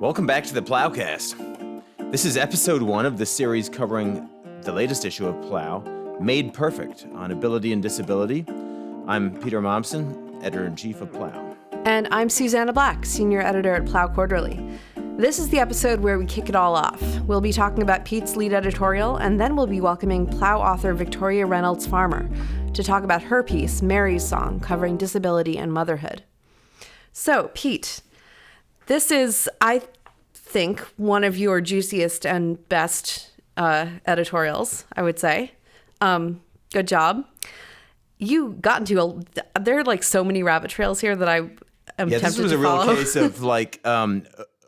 Welcome back to the PloughCast. This is episode 1 of the series covering the latest issue of Plough, Made Perfect on Ability and Disability. I'm Peter Mommsen, Editor-in-Chief of Plough. And I'm Susannah Black, Senior Editor at Plough Quarterly. This is the episode where we kick it all off. We'll be talking about Pete's lead editorial, and then we'll be welcoming Plough author Victoria Reynolds Farmer to talk about her piece, Mary's Song, covering disability and motherhood. So, Pete, this is, I think, one of your juiciest and best editorials, I would say. Good job. You got into there are like so many rabbit trails here that I am tempted to follow. This was a real case of like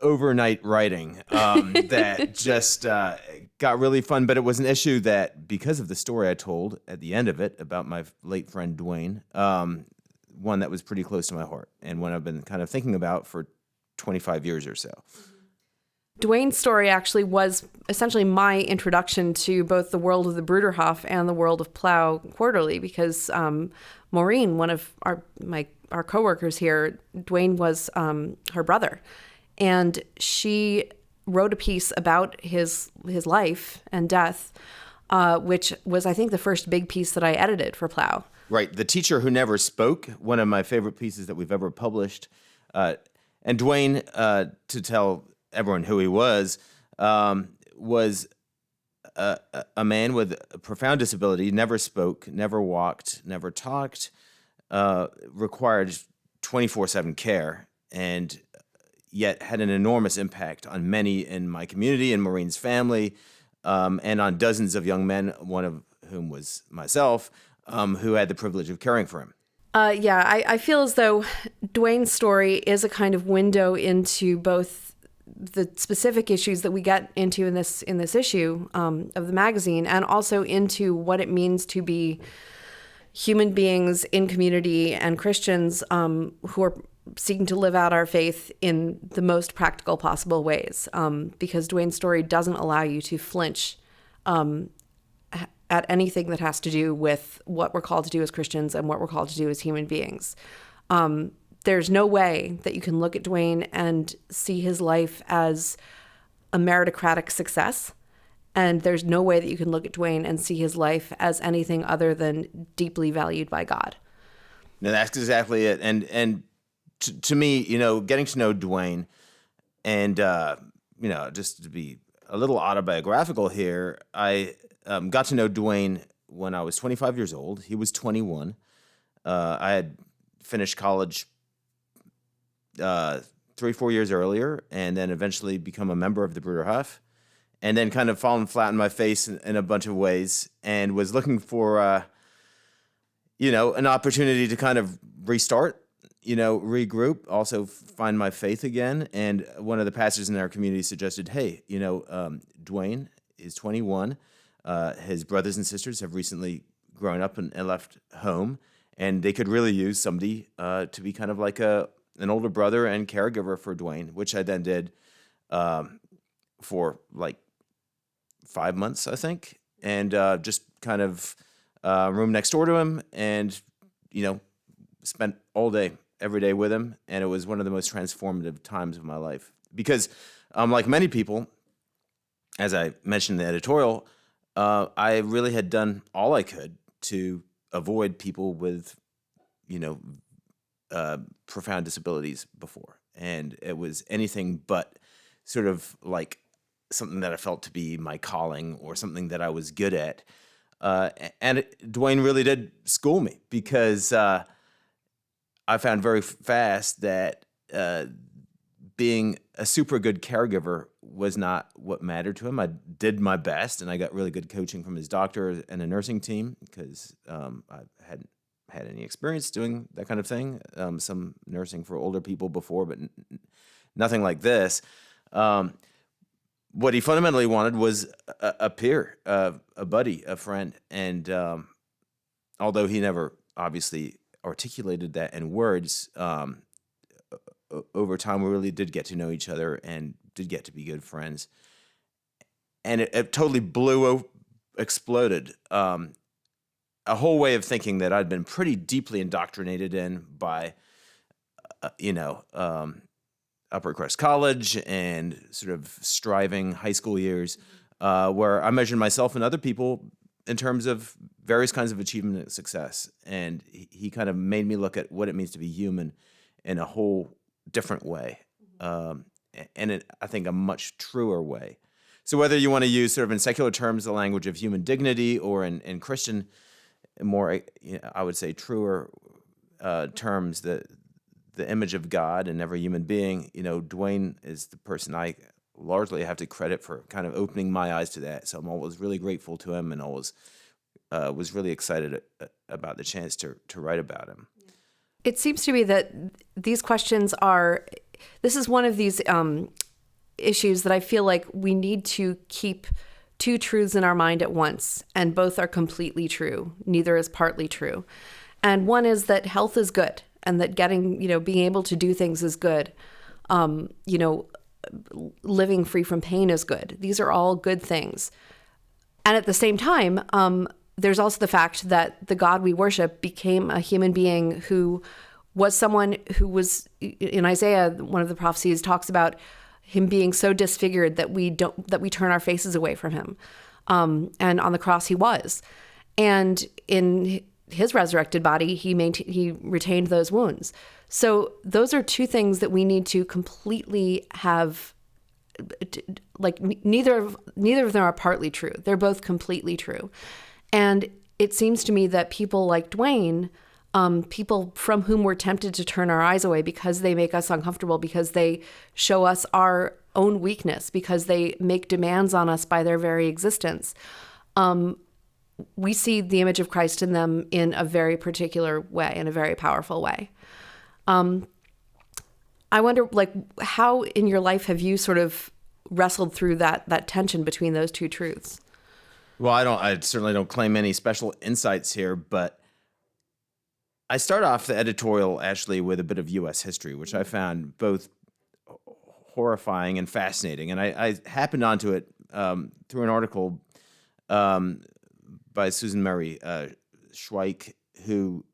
overnight writing that just got really fun. But it was an issue that, because of the story I told at the end of it about my late friend Dwayne, one that was pretty close to my heart and one I've been kind of thinking about for 25 years or so. Dwayne's story actually was essentially my introduction to both the world of the Bruderhof and the world of Plough Quarterly, because Maureen, one of our coworkers here, Dwayne was her brother, and she wrote a piece about his life and death, which was, I think, the first big piece that I edited for Plough. Right, The Teacher Who Never Spoke, one of my favorite pieces that we've ever published. And Dwayne, to tell everyone who he was a man with a profound disability, never spoke, never walked, never talked, required 24/7 care, and yet had an enormous impact on many in my community and Maureen's family, and on dozens of young men, one of whom was myself, who had the privilege of caring for him. I feel as though Dwayne's story is a kind of window into both the specific issues that we get into in this issue of the magazine, and also into what it means to be human beings in community and Christians who are seeking to live out our faith in the most practical possible ways. Because Dwayne's story doesn't allow you to flinch at anything that has to do with what we're called to do as Christians and what we're called to do as human beings. There's no way that you can look at Dwayne and see his life as a meritocratic success. And there's no way that you can look at Dwayne and see his life as anything other than deeply valued by God. No, that's exactly it. And to me, getting to know Dwayne and, just to be a little autobiographical here, I got to know Dwayne when I was 25 years old. He was 21. I had finished college 3-4 years earlier, and then eventually become a member of the Bruderhof, and then kind of fallen flat on my face in a bunch of ways, and was looking for, an opportunity to kind of restart, regroup, also find my faith again. And one of the pastors in our community suggested, hey, Dwayne is 21. His brothers and sisters have recently grown up and left home, and they could really use somebody to be kind of like an older brother and caregiver for Dwayne, which I then did for like 5 months, I think, and just kind of room next door to him, and spent all day, every day with him, and it was one of the most transformative times of my life. Because like many people, as I mentioned in the editorial, I really had done all I could to avoid people with, profound disabilities before. And it was anything but sort of like something that I felt to be my calling or something that I was good at. And Dwayne really did school me, because I found very fast that being a super good caregiver was not what mattered to him. I did my best, and I got really good coaching from his doctor and a nursing team, because I hadn't had any experience doing that kind of thing. Some nursing for older people before, but nothing like this. What he fundamentally wanted was a peer, a buddy, a friend. And although he never obviously articulated that in words, over time we really did get to know each other and did get to be good friends. And it totally exploded a whole way of thinking that I'd been pretty deeply indoctrinated in by, upper crust college and sort of striving high school years, where I measured myself and other people in terms of various kinds of achievement and success. And he kind of made me look at what it means to be human in a whole different way, and I think a much truer way. So whether you want to use sort of in secular terms the language of human dignity, or in Christian, more, I would say truer terms, the image of God in every human being, Dwayne is the person I largely have to credit for kind of opening my eyes to that. So I'm always really grateful to him, and always was really excited about the chance to write about him. It seems to me that these questions this is one of these issues that I feel like we need to keep two truths in our mind at once, and both are completely true. Neither is partly true. And one is that health is good, and that being able to do things is good. Living free from pain is good. These are all good things. And at the same time, there's also the fact that the God we worship became a human being who was someone who was, in Isaiah, one of the prophecies talks about him being so disfigured that we turn our faces away from him. And on the cross he was. And in his resurrected body, he retained those wounds. So those are two things that we need to completely have, like neither of them are partly true. They're both completely true. And it seems to me that people like Dwayne, people from whom we're tempted to turn our eyes away because they make us uncomfortable, because they show us our own weakness, because they make demands on us by their very existence, we see the image of Christ in them in a very particular way, in a very powerful way. I wonder, how in your life have you sort of wrestled through that tension between those two truths? Well, I certainly don't claim any special insights here, but I start off the editorial actually with a bit of U.S. history, which I found both horrifying and fascinating. And I happened onto it through an article by Susan Murray Schweik, who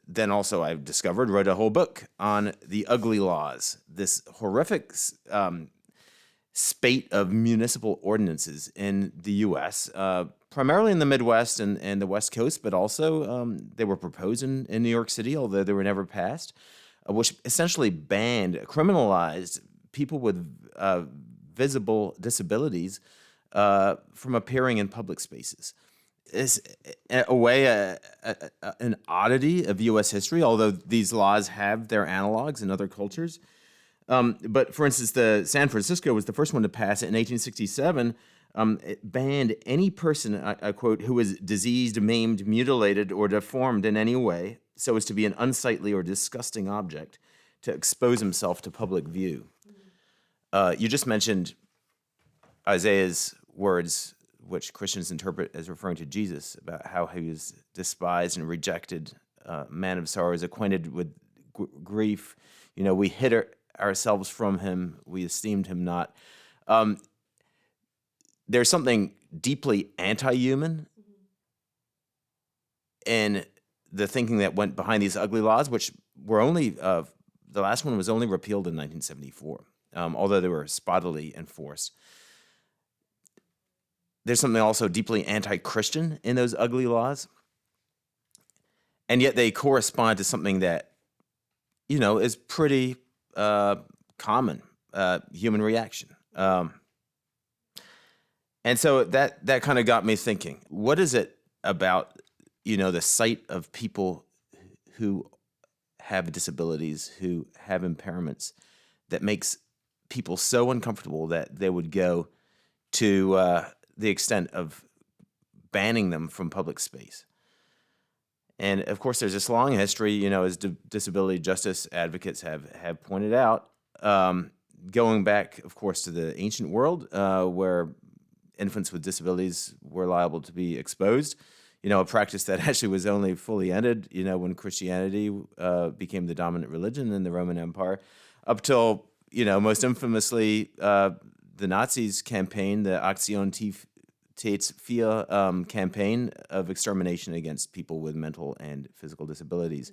then also, I've discovered, wrote a whole book on the ugly laws, this horrific spate of municipal ordinances in the U.S., primarily in the Midwest and the West Coast, but also they were proposed in New York City, although they were never passed, which essentially criminalized people with visible disabilities from appearing in public spaces. Is in a way an oddity of U.S. history, although these laws have their analogs in other cultures. But for instance, San Francisco was the first one to pass it in 1867. It banned any person, I quote, who was diseased, maimed, mutilated, or deformed in any way so as to be an unsightly or disgusting object to expose himself to public view. You just mentioned Isaiah's words, which Christians interpret as referring to Jesus, about how he was despised and rejected, man of sorrows, acquainted with grief. We hid ourselves from him, we esteemed him not. There's something deeply anti-human in the thinking that went behind these ugly laws, which were only, the last one was only repealed in 1974, although they were spottily enforced. There's something also deeply anti-Christian in those ugly laws. And yet they correspond to something that, is pretty common, human reaction. And so that kind of got me thinking, what is it about, the sight of people who have disabilities, who have impairments, that makes people so uncomfortable that they would go to the extent of banning them from public space? And of course, there's this long history, as disability justice advocates have pointed out, going back, of course, to the ancient world, where infants with disabilities were liable to be exposed. A practice that actually was only fully ended, when Christianity became the dominant religion in the Roman Empire, up till, most infamously, the Nazis' campaign, the Aktion Vier campaign of extermination against people with mental and physical disabilities.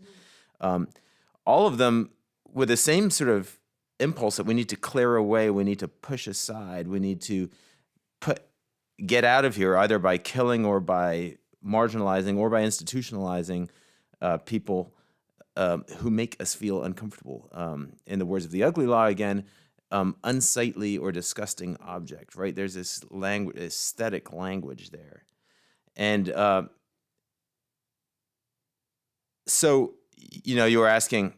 All of them with the same sort of impulse that we need to clear away, we need to push aside, we need to get out of here either by killing or by marginalizing or by institutionalizing people who make us feel uncomfortable. In the words of the Ugly Law again, unsightly or disgusting object, right? There's this aesthetic language there. And so, you were asking,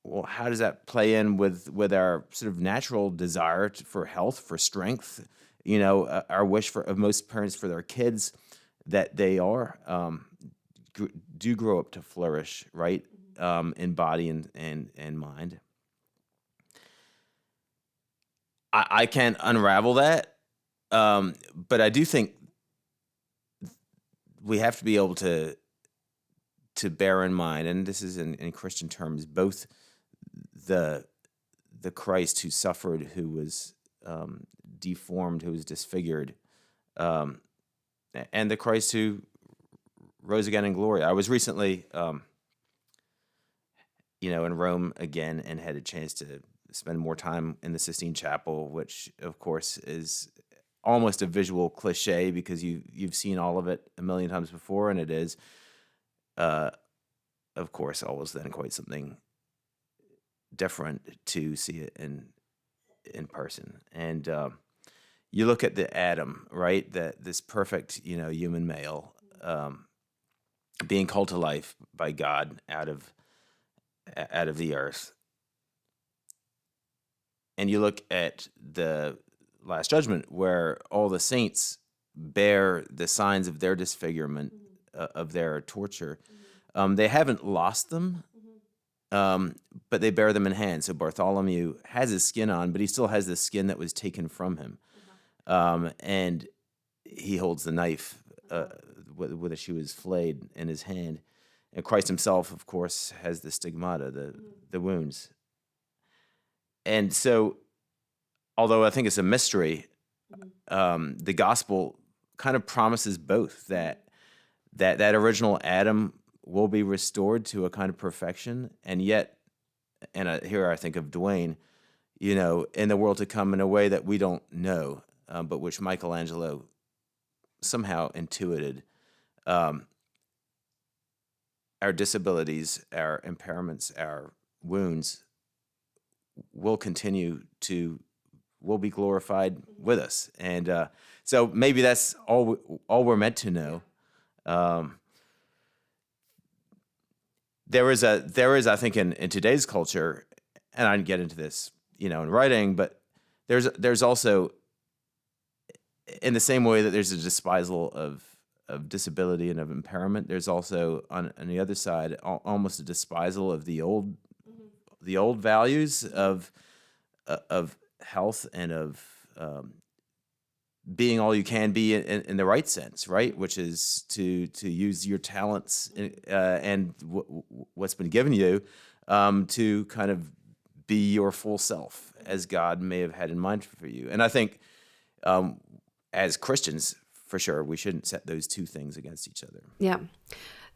well, how does that play in with our sort of natural desire for health, for strength? Our wish of most parents for their kids that they do grow up to flourish, right, in body and mind. I can't unravel that, but I do think we have to be able to bear in mind, and this is in Christian terms, both the Christ who suffered, who was deformed, who was disfigured, and the Christ who rose again in glory. I was recently, in Rome again, and had a chance to spend more time in the Sistine Chapel, which, of course, is almost a visual cliche because you've seen all of it a million times before, and it is, of course, always then quite something different to see it in person. And you look at the Adam, right? This perfect, human male, being called to life by God out of the earth. And you look at the Last Judgment, where all the saints bear the signs of their disfigurement, of their torture. They haven't lost them, but they bear them in hand. So Bartholomew has his skin on, but he still has the skin that was taken from him. And he holds the knife with which he was flayed in his hand. And Christ himself, of course, has the stigmata, the wounds. And so, although I think it's a mystery, the gospel kind of promises both that original Adam will be restored to a kind of perfection, and yet, here I think of Dwayne, in the world to come in a way that we don't know, but which Michelangelo somehow intuited. Our disabilities, our impairments, our wounds will be glorified with us. And so maybe that's all we're meant to know. There is, I think, in today's culture, and I didn't get into this, in writing, but there's also, in the same way that there's a despisal of disability and of impairment, there's also on the other side almost a despisal of the old values of health and of being all you can be in the right sense, right? Which is to use your talents and what's been given you to kind of be your full self as God may have had in mind for you. And I think as Christians, for sure, we shouldn't set those two things against each other. Yeah.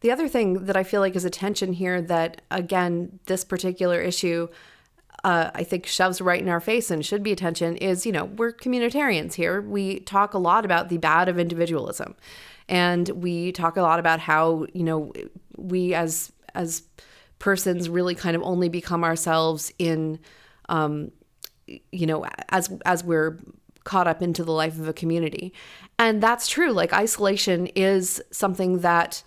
The other thing that I feel like is a tension here that, again, this particular issue, I think shoves right in our face and should be a tension is, we're communitarians here. We talk a lot about the bad of individualism. And we talk a lot about how, we as persons really kind of only become ourselves in, as we're caught up into the life of a community. And that's true. Like, isolation is something that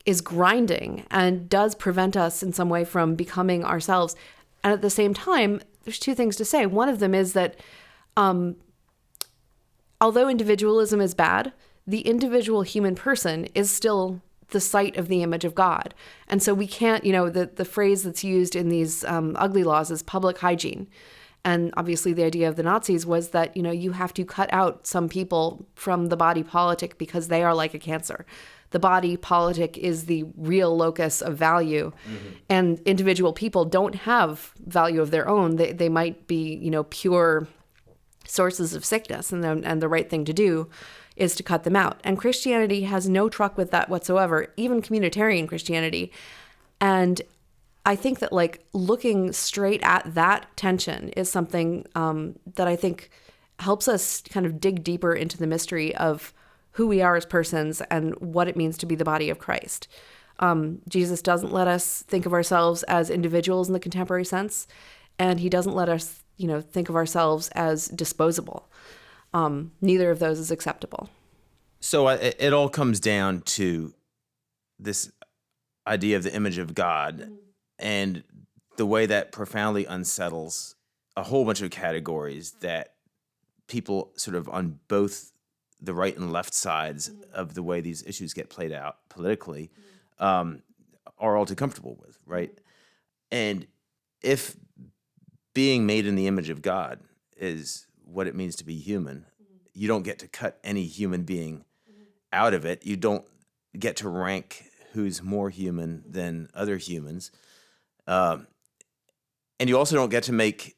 is grinding and does prevent us in some way from becoming ourselves. And at the same time, there's two things to say. One of them is that although individualism is bad, the individual human person is still the site of the image of God. And so we can't, the phrase that's used in these ugly laws is public hygiene. And obviously the idea of the Nazis was that, you have to cut out some people from the body politic because they are like a cancer. The body politic is the real locus of value. Mm-hmm. And individual people don't have value of their own. They might be, pure sources of sickness. And the right thing to do is to cut them out. And Christianity has no truck with that whatsoever, even communitarian Christianity. And I think that like looking straight at that tension is something that I think helps us kind of dig deeper into the mystery of who we are as persons and what it means to be the body of Christ. Jesus doesn't let us think of ourselves as individuals in the contemporary sense, and he doesn't let us, think of ourselves as disposable. Neither of those is acceptable. So it all comes down to this idea of the image of God and the way that profoundly unsettles a whole bunch of categories that people sort of on both the right and left sides of the way these issues get played out politically are all too comfortable with, right? And if being made in the image of God is what it means to be human, you don't get to cut any human being out of it. You don't get to rank who's more human than other humans. And you also don't get to make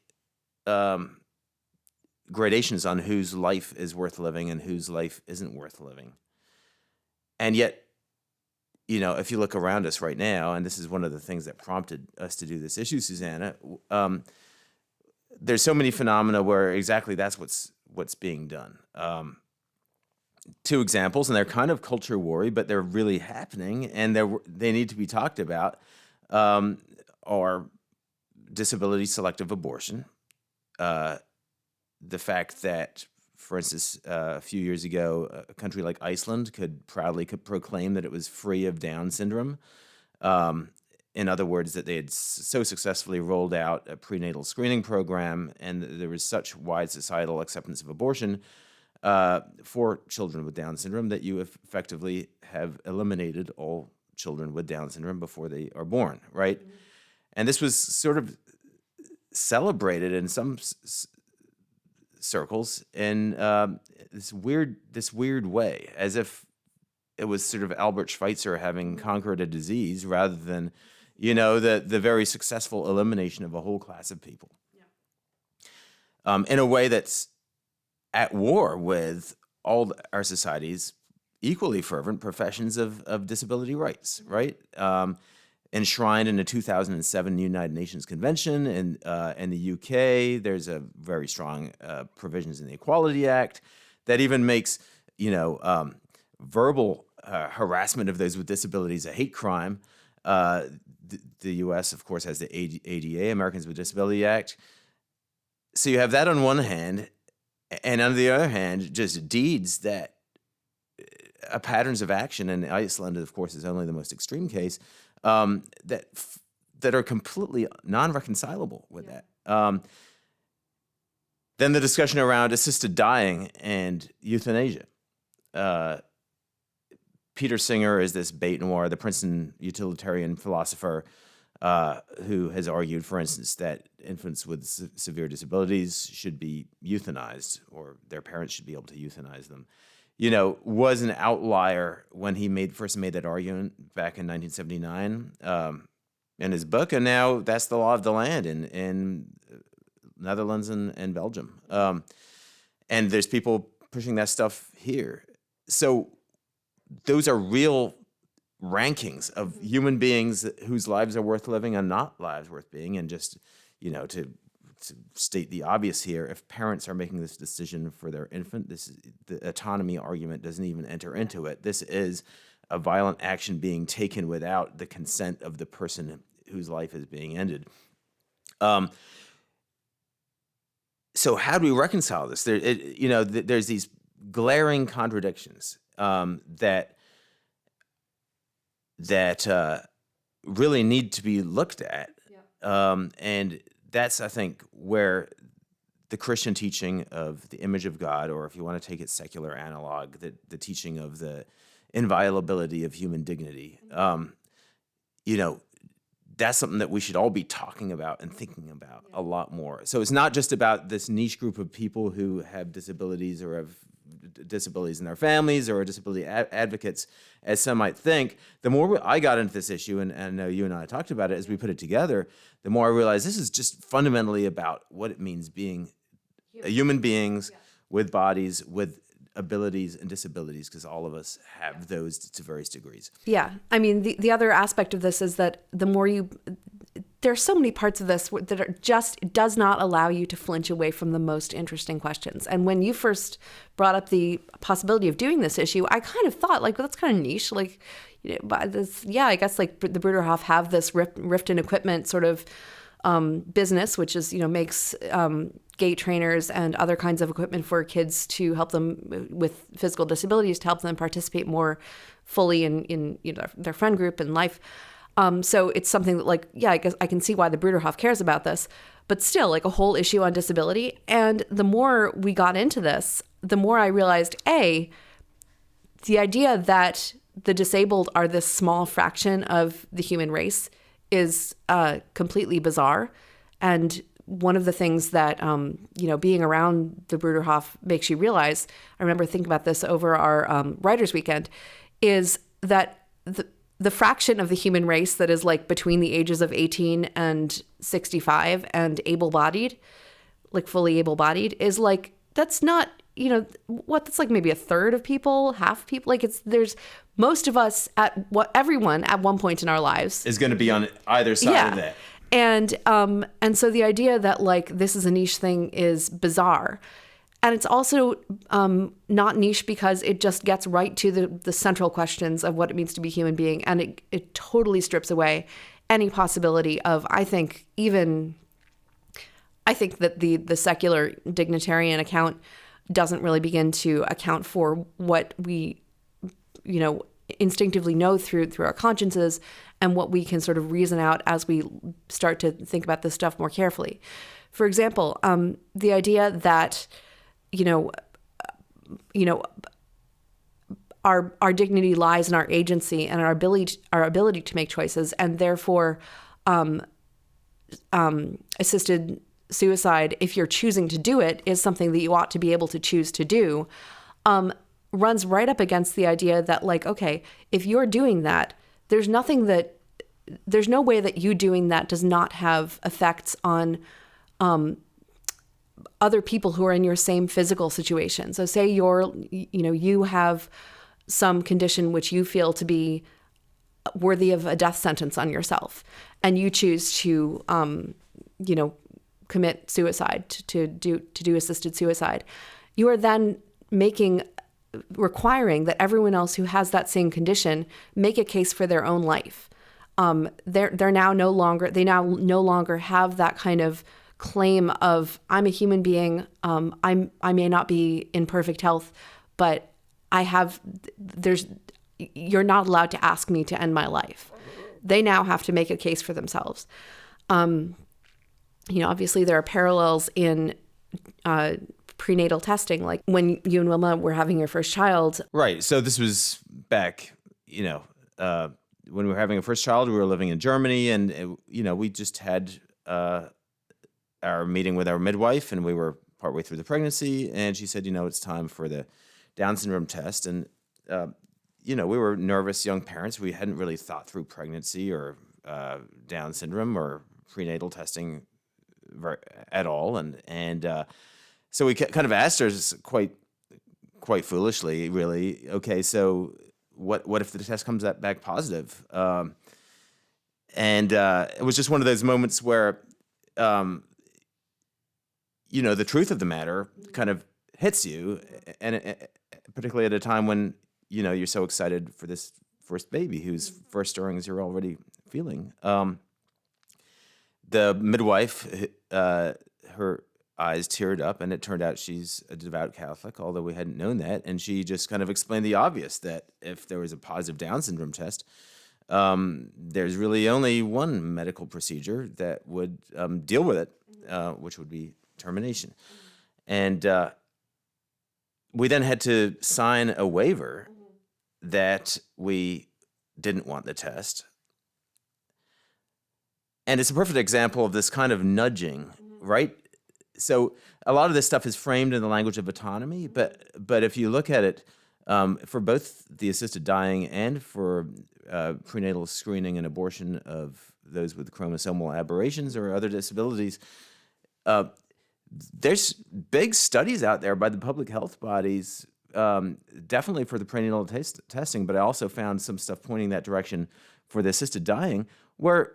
gradations on whose life is worth living and whose life isn't worth living. And yet, if you look around us right now, and this is one of the things that prompted us to do this issue, Susannah, there's so many phenomena where exactly that's what's being done. Two examples, and they're kind of culture war, but they're really happening, and they need to be talked about, are disability selective abortion. The fact that, for instance, a few years ago, a country like Iceland could proudly proclaim that it was free of Down syndrome. In other words, that they had so successfully rolled out a prenatal screening program, and there was such wide societal acceptance of abortion for children with Down syndrome that you effectively have eliminated all children with Down syndrome before they are born, right? Mm-hmm. And this was sort of celebrated in some circles in this weird way, as if it was sort of Albert Schweitzer having conquered a disease rather than, the very successful elimination of a whole class of people. Yeah. In a way that's at war with all our society's equally fervent professions of disability rights, right? Enshrined in a 2007 United Nations Convention in the UK. There's a very strong provisions in the Equality Act that even makes, verbal harassment of those with disabilities a hate crime. The U.S., of course, has the ADA, Americans with Disability Act. So you have that on one hand, and on the other hand, just deeds that patterns of action, and Iceland, of course, is only the most extreme case, that are completely non-reconcilable with that. Then the discussion around assisted dying and euthanasia. Peter Singer is this bête noire, the Princeton utilitarian philosopher, who has argued, for instance, that infants with severe disabilities should be euthanized, or their parents should be able to euthanize them. Was an outlier when he first made that argument back in 1979 in his book, and now that's the law of the land in Netherlands and Belgium. And there's people pushing that stuff here. So those are real rankings of human beings whose lives are worth living and not lives worth being. And just, to state the obvious here, if parents are making this decision for their infant, the autonomy argument doesn't even enter into it. This is a violent action being taken without the consent of the person whose life is being ended. So how do we reconcile this? There's these glaring contradictions that really need to be looked at, and that's, I think, where the Christian teaching of the image of God, or if you want to take its secular analog, the teaching of the inviolability of human dignity, that's something that we should all be talking about and thinking about a lot more. So it's not just about this niche group of people who have disabilities or have disabilities in their families or are disability advocates, as some might think. The more I got into this issue, and I know you and I talked about it as we put it together, the more I realized this is just fundamentally about what it means being human beings with bodies, with abilities and disabilities, because all of us have those to various degrees. Yeah. I mean, the other aspect of this is that the more you there are so many parts of this that are just, it does not allow you to flinch away from the most interesting questions. And when you first brought up the possibility of doing this issue, I kind of thought, like, well, that's kind of niche. Like, but this, yeah, I guess like the Bruderhof have this rift in equipment sort of business, which is, makes gait trainers and other kinds of equipment for kids to help them with physical disabilities, to help them participate more fully in their friend group and life. So it's something that, like, yeah, I guess I can see why the Bruderhof cares about this, but still, like, a whole issue on disability. And the more we got into this, the more I realized, the idea that the disabled are this small fraction of the human race is completely bizarre. And one of the things that, being around the Bruderhof makes you realize, I remember thinking about this over our writers' weekend, is that the fraction of the human race that is like between the ages of 18 and 65 and able-bodied, like fully able-bodied, is like, that's not, that's like maybe a third of people, half of people. Like, there's most of us everyone at one point in our lives is going to be on either side of that. And so the idea that, like, this is a niche thing is bizarre. And it's also not niche because it just gets right to the central questions of what it means to be a human being. And it totally strips away any possibility of, I think that the secular dignitarian account doesn't really begin to account for what we, instinctively know through our consciences and what we can sort of reason out as we start to think about this stuff more carefully. For example, the idea that, our dignity lies in our agency and our ability to make choices, and therefore assisted suicide, if you're choosing to do it, is something that you ought to be able to choose to do, runs right up against the idea that, like, okay, if you're doing that, there's no way that you doing that does not have effects on other people who are in your same physical situation. So say you have some condition which you feel to be worthy of a death sentence on yourself, and you choose to, commit suicide, to do assisted suicide. You are then requiring that everyone else who has that same condition make a case for their own life. They now no longer have that kind of claim of, I'm a human being. I may not be in perfect health, but you're not allowed to ask me to end my life. They now have to make a case for themselves. Obviously there are parallels in prenatal testing, like when you and Wilma were having your first child. Right. So this was back, when we were having a first child, we were living in Germany, and, we just had our meeting with our midwife, and we were partway through the pregnancy, and she said, it's time for the Down syndrome test. And, we were nervous young parents. We hadn't really thought through pregnancy or Down syndrome or prenatal testing at all. And so we kind of asked her quite foolishly, really, okay, so what if the test comes back positive? And it was just one of those moments where, the truth of the matter kind of hits you, and particularly at a time when, you're so excited for this first baby whose first stirrings you're already feeling. The midwife, her eyes teared up, and it turned out she's a devout Catholic, although we hadn't known that. And she just kind of explained the obvious, that if there was a positive Down syndrome test, there's really only one medical procedure that would deal with it, which would be termination. And we then had to sign a waiver that we didn't want the test. And it's a perfect example of this kind of nudging, right? So a lot of this stuff is framed in the language of autonomy, but if you look at it, for both the assisted dying and for prenatal screening and abortion of those with chromosomal aberrations or other disabilities, there's big studies out there by the public health bodies, definitely for the prenatal testing, but I also found some stuff pointing that direction for the assisted dying, where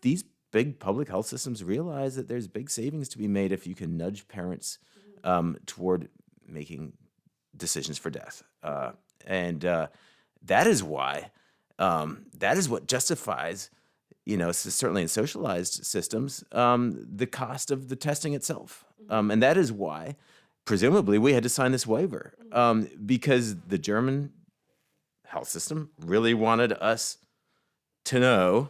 these big public health systems realize that there's big savings to be made if you can nudge parents toward making decisions for death. And that is why, that is what justifies, certainly in socialized systems, the cost of the testing itself. And that is why, presumably, we had to sign this waiver because the German health system really wanted us to know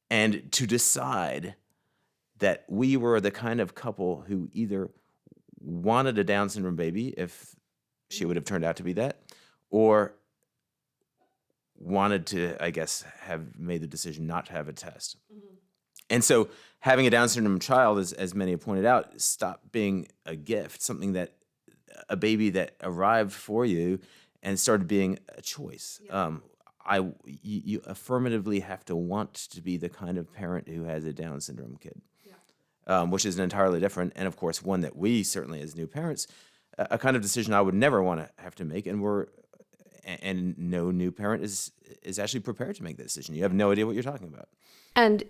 and to decide that we were the kind of couple who either wanted a Down syndrome baby, if she would have turned out to be that, or wanted to, I guess, have made the decision not to have a test. And so having a Down syndrome child, as many have pointed out, stopped being a gift, something that a baby that arrived for you, and started being a choice. You affirmatively have to want to be the kind of parent who has a Down syndrome kid, which is an entirely different, and of course, one that we certainly as new parents, a kind of decision I would never want to have to make, and no new parent is actually prepared to make that decision. You have no idea what you're talking about. And,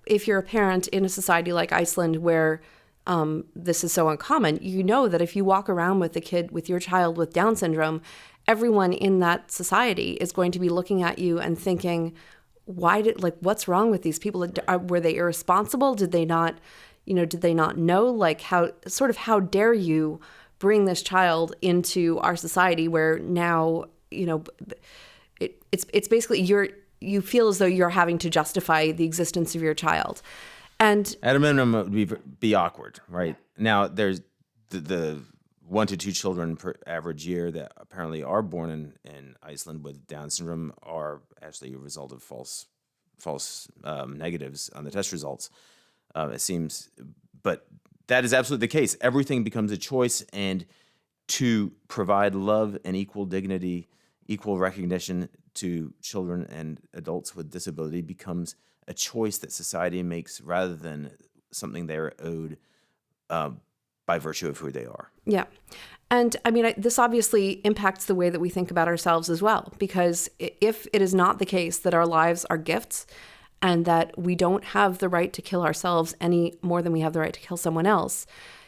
if you're a parent in a society like Iceland where this is so uncommon, you know that if you walk around with your child with Down syndrome, everyone in that society is going to be looking at you and thinking, what's wrong with these people? Were they irresponsible? Did they not know? How dare you bring this child into our society where now, it's basically you feel as though you're having to justify the existence of your child. And at a minimum, it would be awkward, right? Now, there's the 1 to 2 children per average year that apparently are born in Iceland with Down syndrome are actually a result of false negatives on the test results, it seems. But that is absolutely the case. Everything becomes a choice, and to provide love and equal dignity, equal recognition to children and adults with disability becomes a choice that society makes rather than something they're owed by virtue of who they are. Yeah. And I mean, this obviously impacts the way that we think about ourselves as well, because if it is not the case that our lives are gifts and that we don't have the right to kill ourselves any more than we have the right to kill someone else,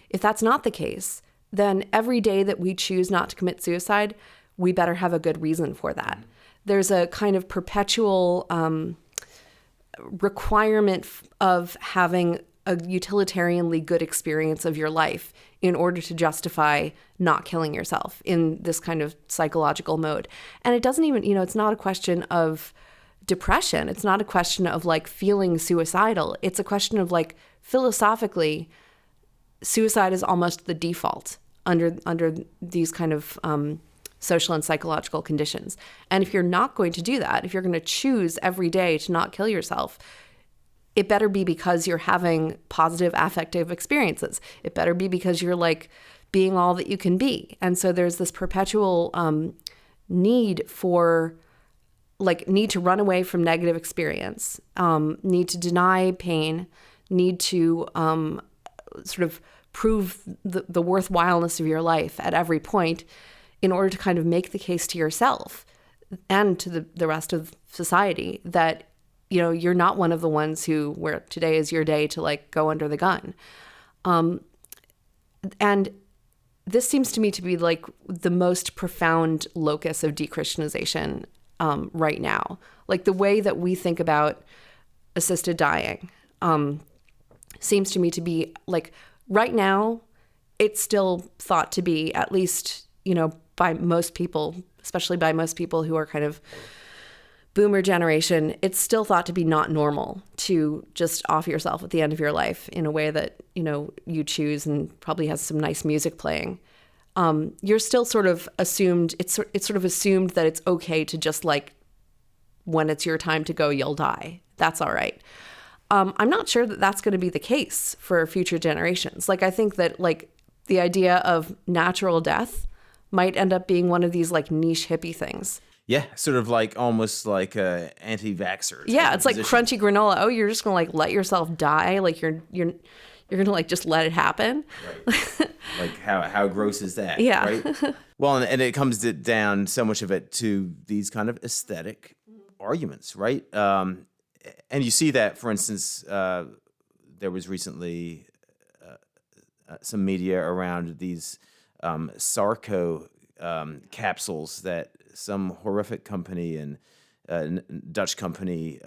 if that's not the case, then every day that we choose not to commit suicide, we better have a good reason for that. There's a kind of perpetual requirement of having a utilitarianly good experience of your life in order to justify not killing yourself in this kind of psychological mode. And it doesn't even, it's not a question of depression. It's not a question of feeling suicidal. It's a question of philosophically, suicide is almost the default under these kind of social and psychological conditions. And if you're not going to do that, if you're going to choose every day to not kill yourself, it better be because you're having positive affective experiences. It better be because you're being all that you can be. And so there's this perpetual need to run away from negative experience, need to deny pain, need to sort of prove the worthwhileness of your life at every point in order to kind of make the case to yourself and to the rest of society that you're not one of the ones where today is your day to go under the gun. And this seems to me to be the most profound locus of de-Christianization right now. The way that we think about assisted dying seems to me to be right now, it's still thought to be, at least, by most people, especially by most people who are kind of boomer generation, it's still thought to be not normal to just off yourself at the end of your life in a way that, you choose and probably has some nice music playing. You're still sort of assumed, it's sort of assumed that it's okay to just when it's your time to go, you'll die. That's all right. I'm not sure that that's going to be the case for future generations. I think that the idea of natural death might end up being one of these niche hippie things. Yeah, sort of almost anti-vaxxer. Yeah, it's crunchy granola. Oh, you're just gonna let yourself die? You're gonna just let it happen? Right. How gross is that? Yeah. Right. Well, and it comes down so much of it to these kind of aesthetic arguments, right? you see that, for instance, there was recently some media around these Sarco capsules that some horrific company and Dutch company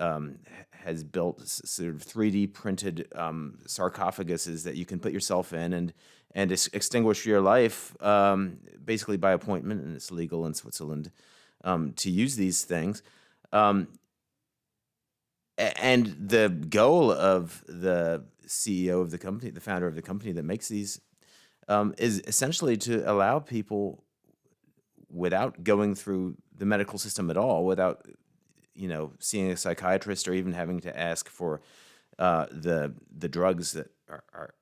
has built, sort of 3D printed sarcophaguses that you can put yourself in and extinguish your life basically by appointment, and it's legal in Switzerland to use these things. And the goal of the CEO of the company, the founder of the company that makes these, is essentially to allow people, without going through the medical system at all, without seeing a psychiatrist or even having to ask for the drugs that are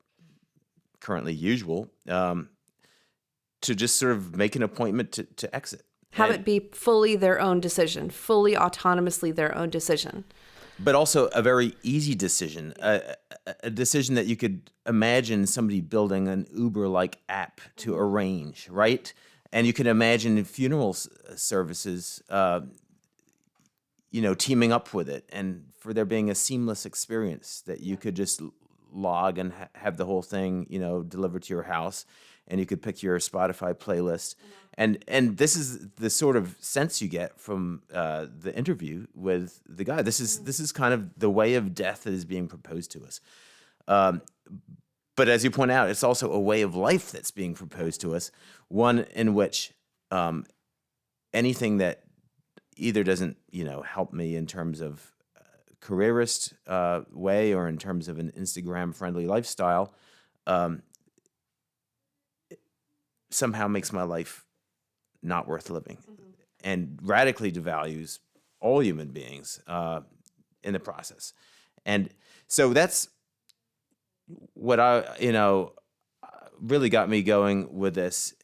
currently usual, to just sort of make an appointment to exit. Have it be fully their own decision, fully autonomously their own decision. But also a very easy decision, a decision that you could imagine somebody building an Uber-like app to arrange, right? And you can imagine funeral services, teaming up with it, and for there being a seamless experience that you could just log and have the whole thing, delivered to your house, and you could pick your Spotify playlist. And this is the sort of sense you get from the interview with the guy. This is kind of the way of death that is being proposed to us. But as you point out, it's also a way of life that's being proposed to us, one in which anything that either doesn't, help me in terms of careerist way or in terms of an Instagram-friendly lifestyle, somehow makes my life not worth living, and radically devalues all human beings in the process. And so that's what really got me going with this,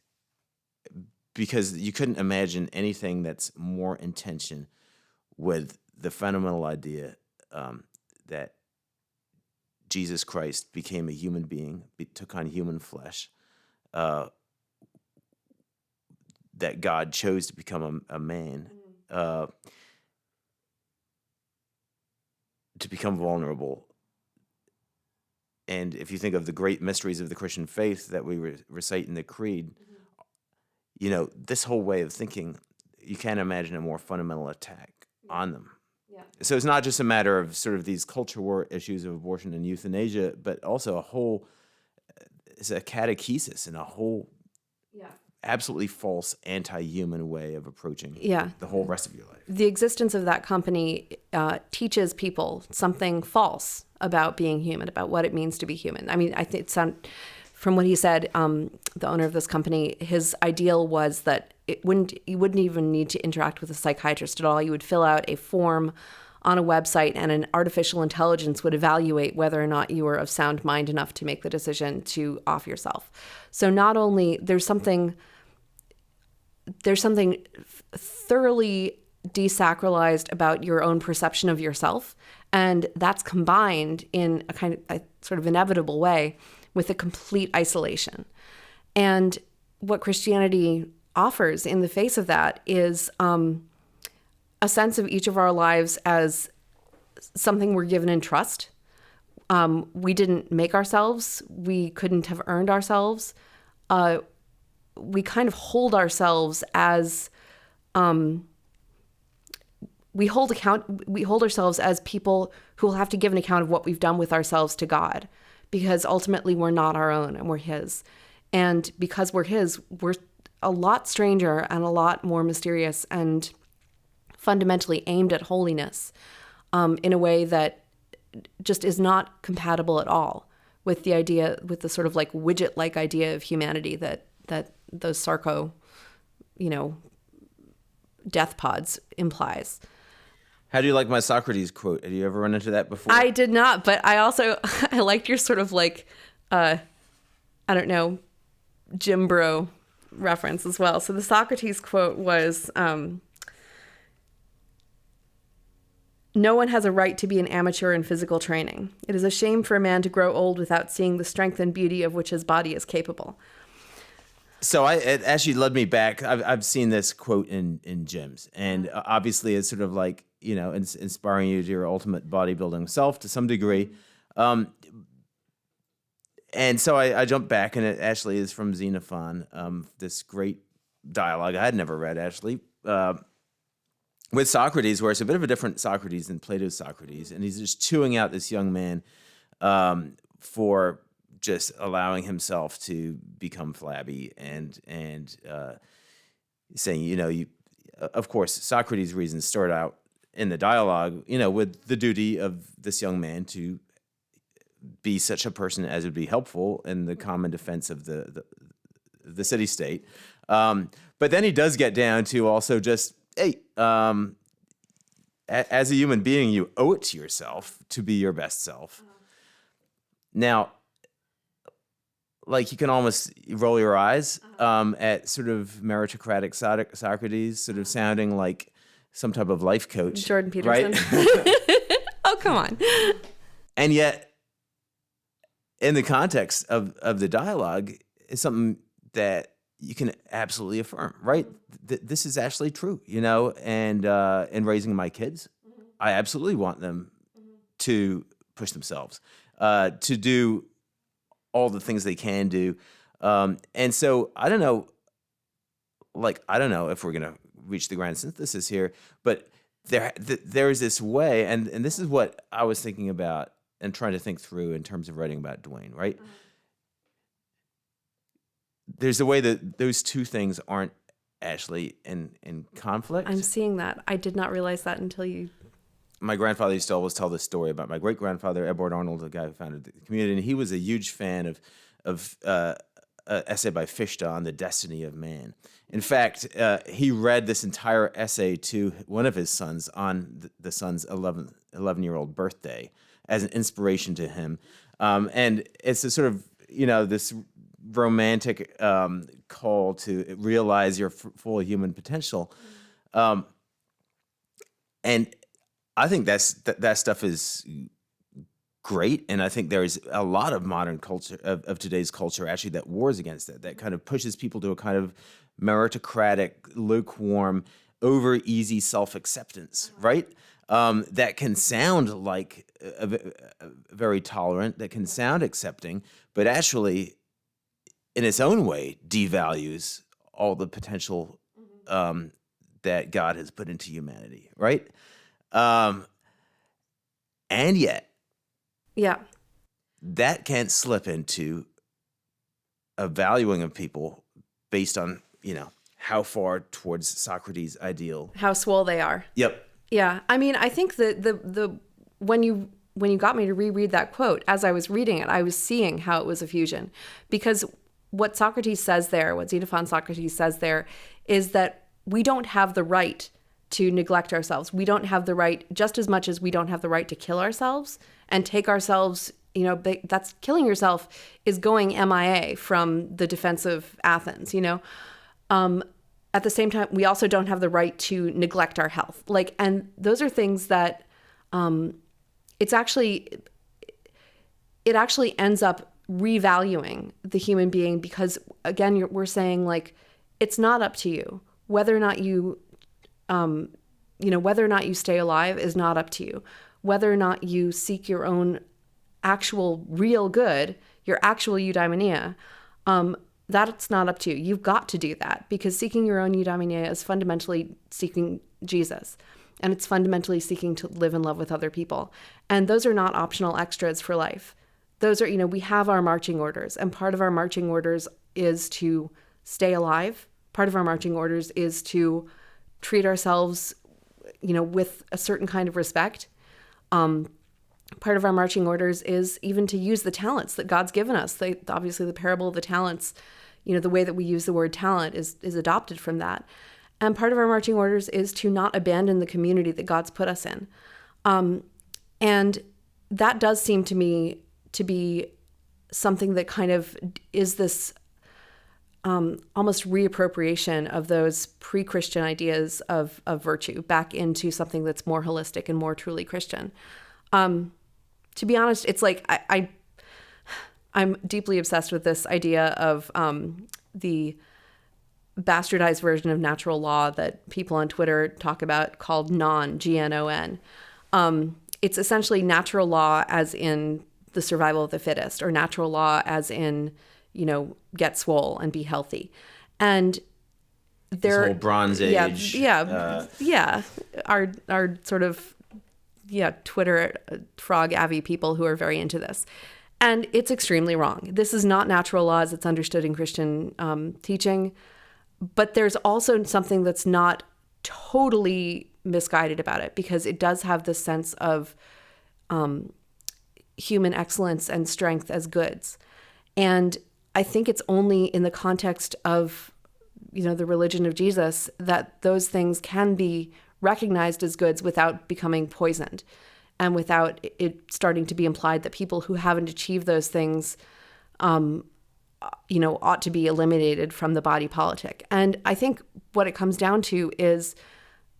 because you couldn't imagine anything that's more in tension with the fundamental idea that Jesus Christ became a human being, took on human flesh, that God chose to become a man, to become vulnerable. And if you think of the great mysteries of the Christian faith that we recite in the Creed, this whole way of thinking, you can't imagine a more fundamental attack on them. Yeah. So it's not just a matter of sort of these culture war issues of abortion and euthanasia, but also it's a catechesis and a whole absolutely false, anti-human way of approaching the whole rest of your life. The existence of that company teaches people something false about being human, about what it means to be human. I mean, I think from what he said, the owner of this company, his ideal was that you wouldn't even need to interact with a psychiatrist at all. You would fill out a form on a website, and an artificial intelligence would evaluate whether or not you were of sound mind enough to make the decision to off yourself. So not only there's something thoroughly desacralized about your own perception of yourself, and that's combined in a kind of a sort of inevitable way with a complete isolation. And what Christianity offers in the face of that is a sense of each of our lives as something we're given in trust. We didn't make ourselves. We couldn't have earned ourselves. We kind of hold ourselves as we hold ourselves as people who will have to give an account of what we've done with ourselves to God, because ultimately we're not our own and we're His. And because we're His, we're a lot stranger and a lot more mysterious and fundamentally aimed at holiness in a way that just is not compatible at all with the sort of like widget-like idea of humanity that those Sarco, death pods implies. How do you like my Socrates quote? Have you ever run into that before? I did not, but I liked your sort of like, Jim Bro reference as well. So the Socrates quote was, "No one has a right to be an amateur in physical training. It is a shame for a man to grow old without seeing the strength and beauty of which his body is capable." So it actually led me back. I've seen this quote in gyms, and obviously it's sort of like inspiring you to your ultimate bodybuilding self to some degree. And so I jumped back, and it actually is from Xenophon, this great dialogue I had never read, actually, with Socrates, where it's a bit of a different Socrates than Plato's Socrates. And he's just chewing out this young man for just allowing himself to become flabby and saying, of course, Socrates' reasons start out in the dialogue, with the duty of this young man to be such a person as would be helpful in the common defense of the city-state. But then he does get down to also just, hey, as a human being, you owe it to yourself to be your best self. Now, like, you can almost roll your eyes at sort of meritocratic Socrates, sort of sounding like some type of life coach. Jordan Peterson. Right? Oh, come on. And yet, in the context of the dialogue, is something that you can absolutely affirm, right? This is actually true, and in raising my kids, I absolutely want them to push themselves, to do all the things they can do. And so I don't know if we're going to reach the grand synthesis here, but there's this way, and this is what I was thinking about and trying to think through in terms of writing about Dwayne, right? There's a way that those two things aren't actually in conflict. I'm seeing that. I did not realize that until you... My grandfather used to always tell this story about my great-grandfather, Edward Arnold, the guy who founded the community, and he was a huge fan of an essay by Fichte on the destiny of man. In fact, he read this entire essay to one of his sons on the son's 11-year-old birthday as an inspiration to him. And it's a sort of, this romantic call to realize your full human potential. And I think that stuff is great, and I think there's a lot of modern culture, of today's culture, actually, that wars against it, that kind of pushes people to a kind of meritocratic, lukewarm, over-easy self-acceptance, right? That can sound like very tolerant, that can sound accepting, but actually, in its own way, devalues all the potential that God has put into humanity, right? And yet, that can't slip into a valuing of people based on, how far towards Socrates' ideal. How swole they are. Yep. Yeah. I mean, I think that when you got me to reread that quote, as I was reading it, I was seeing how it was a fusion. Because what Socrates says there, what Xenophon Socrates says there, is that we don't have the right to neglect ourselves. We don't have the right, just as much as we don't have the right to kill ourselves and take ourselves, that's killing yourself is going MIA from the defense of Athens, At the same time, we also don't have the right to neglect our health. And those are things that it actually ends up revaluing the human being, because again, we're saying it's not up to you. Whether or not you stay alive is not up to you. Whether or not you seek your own actual real good, your actual eudaimonia, that's not up to you. You've got to do that, because seeking your own eudaimonia is fundamentally seeking Jesus. And it's fundamentally seeking to live in love with other people. And those are not optional extras for life. Those are, we have our marching orders. And part of our marching orders is to stay alive. Part of our marching orders is to treat ourselves, with a certain kind of respect. Part of our marching orders is even to use the talents that God's given us. Obviously, the parable of the talents, the way that we use the word talent is adopted from that. And part of our marching orders is to not abandon the community that God's put us in. And that does seem to me to be something that kind of is this almost reappropriation of those pre-Christian ideas of virtue back into something that's more holistic and more truly Christian. To be honest, it's like I'm deeply obsessed with this idea of the bastardized version of natural law that people on Twitter talk about called GNON. It's essentially natural law as in the survival of the fittest, or natural law as in, get swole and be healthy. And this whole Bronze Age. Our sort of, Twitter frog avy people who are very into this. And it's extremely wrong. This is not natural law as it's understood in Christian teaching. But there's also something that's not totally misguided about it, because it does have this sense of human excellence and strength as goods. And I think it's only in the context of, the religion of Jesus that those things can be recognized as goods without becoming poisoned, and without it starting to be implied that people who haven't achieved those things ought to be eliminated from the body politic. And I think what it comes down to is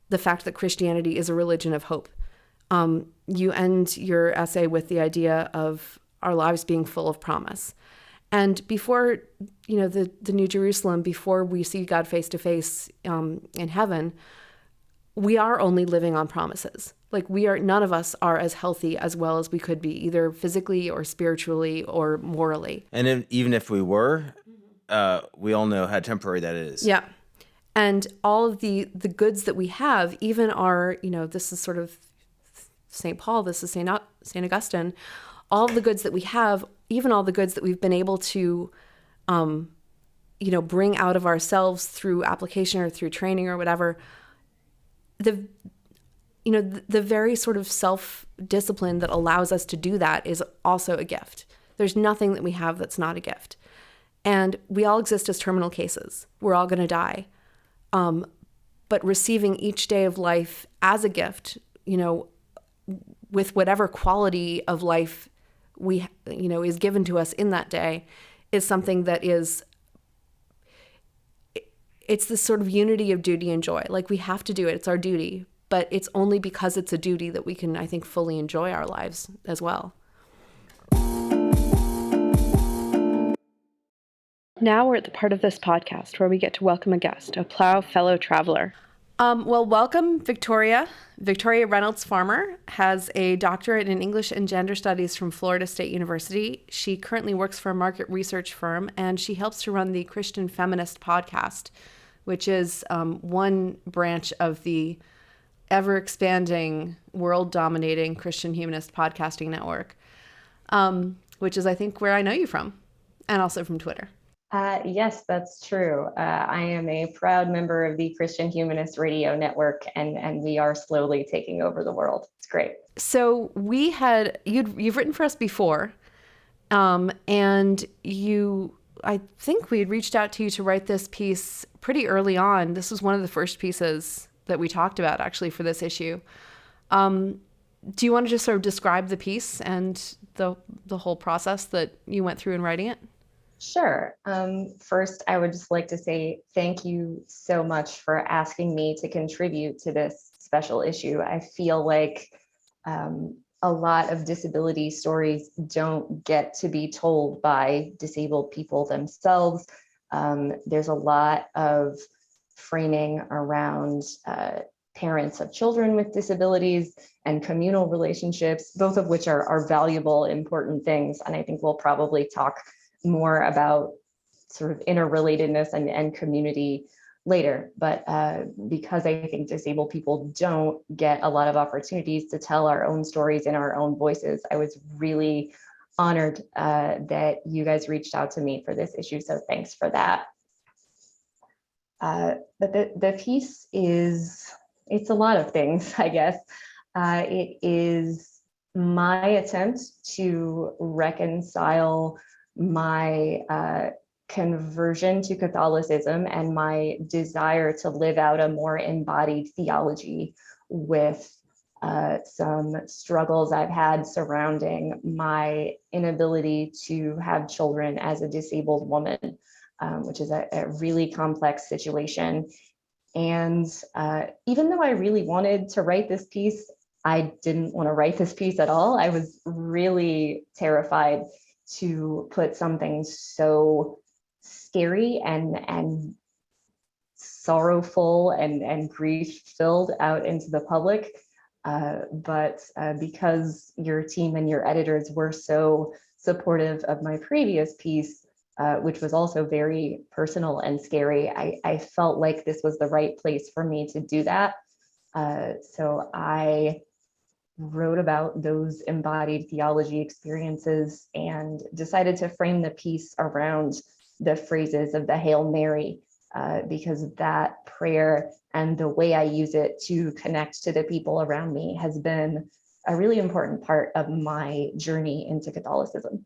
the fact that Christianity is a religion of hope. You end your essay with the idea of our lives being full of promise. And before, the New Jerusalem, before we see God face to face in heaven, we are only living on promises. Like none of us are as healthy as well as we could be, either physically or spiritually or morally. And even if we were, we all know how temporary that is. Yeah. And all of the goods that we have, even our, this is sort of St. Paul, this is St. Augustine, all of the goods that we have, even all the goods that we've been able to, bring out of ourselves through application or through training or whatever, the very sort of self-discipline that allows us to do that is also a gift. There's nothing that we have that's not a gift. And we all exist as terminal cases. We're all going to die. But receiving each day of life as a gift, with whatever quality of life is given to us in that day, is something that it's this sort of unity of duty and joy. Like, we have to do it. It's our duty. But it's only because it's a duty that we can, I think, fully enjoy our lives as well. Now we're at the part of this podcast where we get to welcome a guest, a Plough fellow traveler. Welcome, Victoria. Victoria Reynolds Farmer has a doctorate in English and Gender Studies from Florida State University. She currently works for a market research firm, and she helps to run the Christian Feminist podcast, which is one branch of the ever-expanding, world-dominating Christian humanist podcasting network, which is, I think, where I know you from, and also from Twitter. Yes, that's true. I am a proud member of the Christian Humanist Radio Network, and we are slowly taking over the world. It's great. So you've written for us before, and I think we had reached out to you to write this piece pretty early on. This was one of the first pieces that we talked about, actually, for this issue. Do you want to just sort of describe the piece and the whole process that you went through in writing it? Sure. First, I would just like to say thank you so much for asking me to contribute to this special issue. I feel like a lot of disability stories don't get to be told by disabled people themselves. There's a lot of framing around parents of children with disabilities and communal relationships, both of which are valuable, important things. And I think we'll probably talk more about sort of interrelatedness and community later. But because I think disabled people don't get a lot of opportunities to tell our own stories in our own voices, I was really honored that you guys reached out to me for this issue. So thanks for that. But the piece it's a lot of things, I guess. It is my attempt to reconcile my conversion to Catholicism and my desire to live out a more embodied theology with some struggles I've had surrounding my inability to have children as a disabled woman, which is a really complex situation. And even though I really wanted to write this piece, I didn't want to write this piece at all. I was really terrified to put something so scary and sorrowful and grief-filled out into the public. But because your team and your editors were so supportive of my previous piece, which was also very personal and scary, I felt like this was the right place for me to do that. So I wrote about those embodied theology experiences and decided to frame the piece around the phrases of the Hail Mary, because that prayer and the way I use it to connect to the people around me has been a really important part of my journey into Catholicism.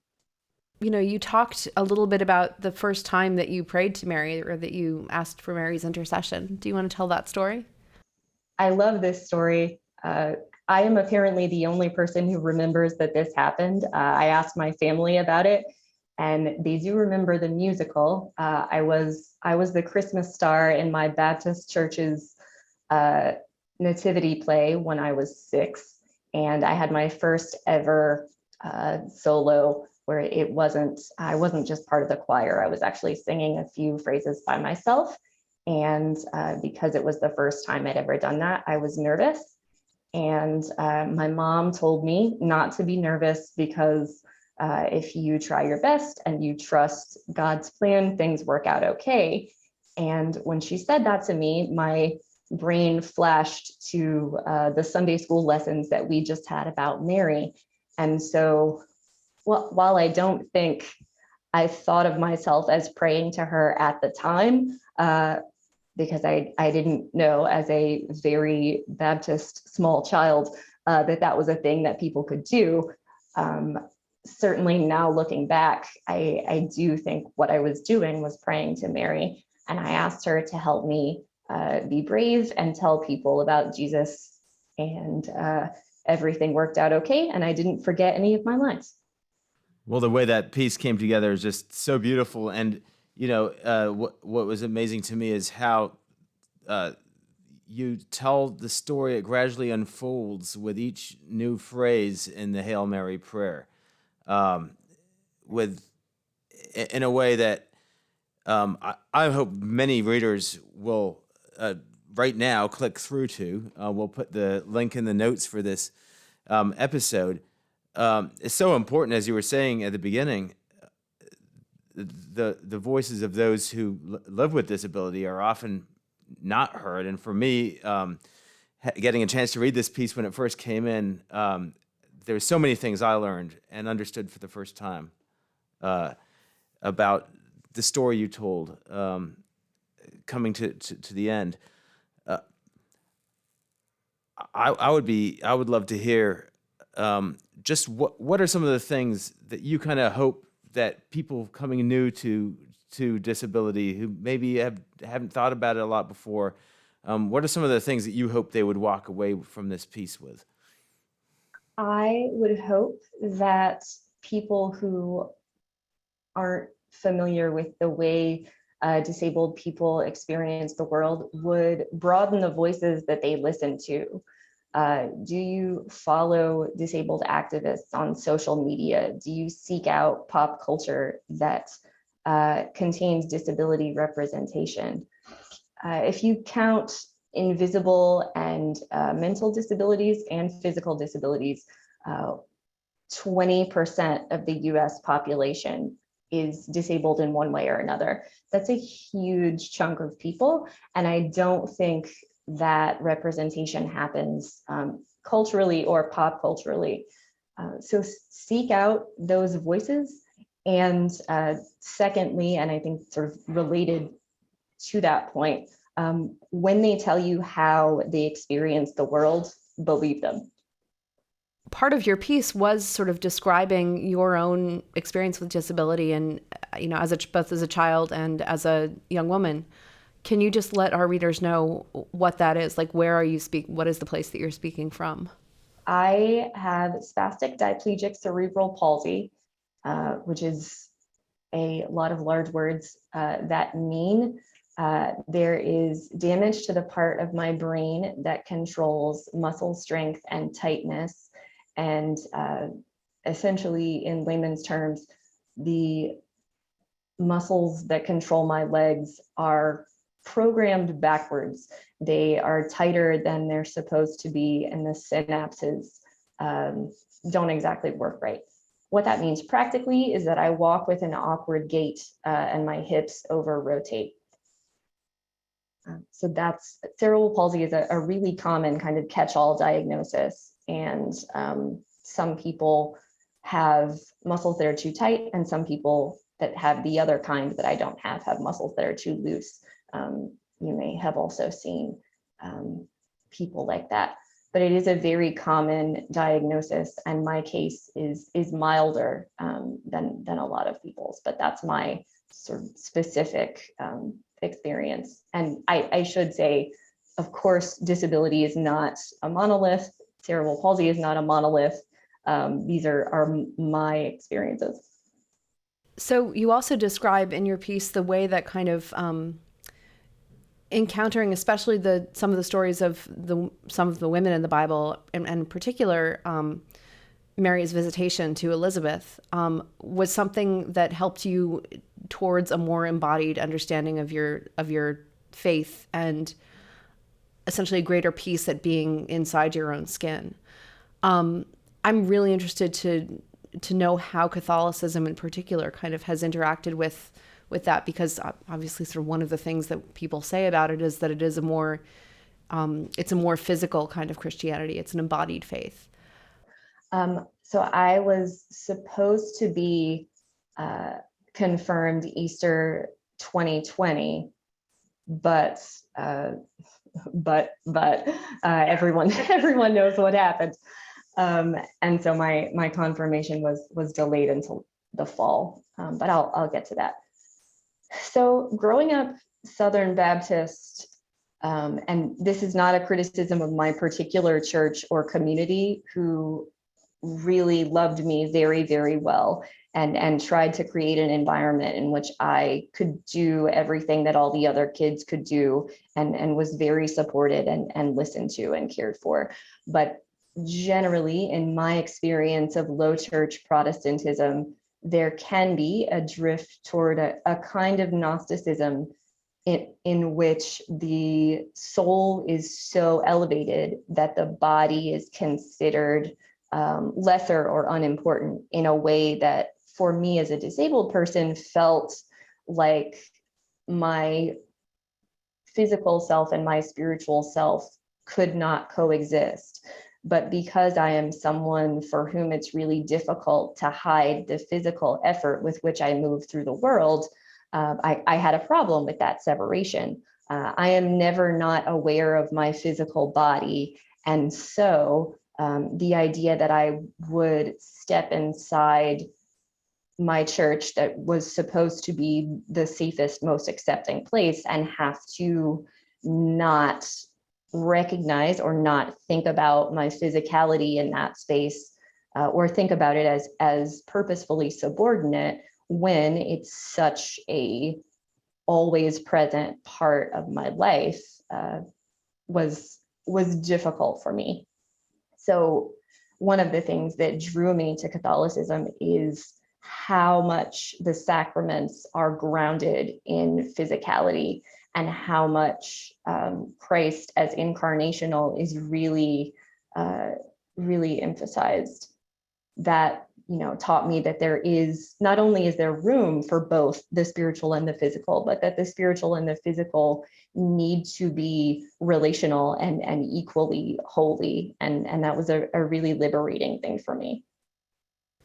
You know, you talked a little bit about the first time that you prayed to Mary, or that you asked for Mary's intercession. Do you want to tell that story? I love this story. I am apparently the only person who remembers that this happened. I asked my family about it, and they do remember the musical. I was the Christmas star in my Baptist church's nativity play when I was 6, and I had my first ever solo where I wasn't just part of the choir. I was actually singing a few phrases by myself, and because it was the first time I'd ever done that, I was nervous. And my mom told me not to be nervous because if you try your best and you trust God's plan, things work out okay. And when she said that to me, my brain flashed to the Sunday school lessons that we just had about Mary. And so while I don't think I thought of myself as praying to her at the time, because I didn't know as a very Baptist small child that was a thing that people could do. Certainly now looking back, I do think what I was doing was praying to Mary, and I asked her to help me be brave and tell people about Jesus, and everything worked out okay, and I didn't forget any of my lines. Well, the way that piece came together is just so beautiful. And, you know, what was amazing to me is how you tell the story. It gradually unfolds with each new phrase in the Hail Mary prayer, in a way that I hope many readers will right now click through to. We'll put the link in the notes for this episode. It's so important, as you were saying at the beginning. The voices of those who live with disability are often not heard. And for me, getting a chance to read this piece when it first came in, there were so many things I learned and understood for the first time about the story you told, coming to the end. I would love to hear just what are some of the things that you kind of hope that people coming new to disability who maybe haven't thought about it a lot before, what are some of the things that you hope they would walk away from this piece with? I would hope that people who aren't familiar with the way disabled people experience the world would broaden the voices that they listen to. Do you follow disabled activists on social media? Do you seek out pop culture that contains disability representation? If you count invisible and mental disabilities and physical disabilities, 20% of the US population is disabled in one way or another. That's a huge chunk of people. And I don't think that representation happens culturally or pop culturally. So seek out those voices. And secondly, and I think sort of related to that point, when they tell you how they experience the world, believe them. Part of your piece was sort of describing your own experience with disability, and you know, both as a child and as a young woman. Can you just let our readers know what that is? Like, where are you what is the place that you're speaking from? I have spastic diplegic cerebral palsy, which is a lot of large words that mean there is damage to the part of my brain that controls muscle strength and tightness. And essentially, in layman's terms, the muscles that control my legs are programmed backwards. They are tighter than they're supposed to be, and the synapses don't exactly work right. What that means practically is that I walk with an awkward gait and my hips over rotate. So that's cerebral palsy is a really common kind of catch-all diagnosis. And some people have muscles that are too tight, and some people that have the other kind that I don't have muscles that are too loose. You may have also seen people like that, but it is a very common diagnosis, and my case is milder than a lot of people's, but that's my sort of specific experience. And I should say, of course, disability is not a monolith. Cerebral palsy is not a monolith. These are my experiences. So you also describe in your piece the way that kind of encountering, especially some of the stories of some of the women in the Bible, and in particular Mary's visitation to Elizabeth, was something that helped you towards a more embodied understanding of your faith and essentially a greater peace at being inside your own skin. I'm really interested to know how Catholicism in particular kind of has interacted with that, because obviously sort of one of the things that people say about it is that it is it's a more physical kind of Christianity. It's an embodied faith. So I was supposed to be confirmed Easter 2020, but everyone knows what happened. And so my confirmation was delayed until the fall, but I'll get to that. So growing up Southern Baptist, and this is not a criticism of my particular church or community, who really loved me very, very well and tried to create an environment in which I could do everything that all the other kids could do, and was very supported and listened to and cared for. But generally, in my experience of low church Protestantism, there can be a drift toward a kind of Gnosticism in which the soul is so elevated that the body is considered lesser or unimportant, in a way that for me as a disabled person felt like my physical self and my spiritual self could not coexist. But because I am someone for whom it's really difficult to hide the physical effort with which I move through the world, I had a problem with that separation. I am never not aware of my physical body. And so the idea that I would step inside my church that was supposed to be the safest, most accepting place, and have to not recognize or not think about my physicality in that space, or think about it as purposefully subordinate, when it's such a always present part of my life, was difficult for me. So one of the things that drew me to Catholicism is how much the sacraments are grounded in physicality, and how much Christ as incarnational is really, really emphasized. That, taught me that there is, not only is there room for both the spiritual and the physical, but that the spiritual and the physical need to be relational and equally holy. And that was a really liberating thing for me.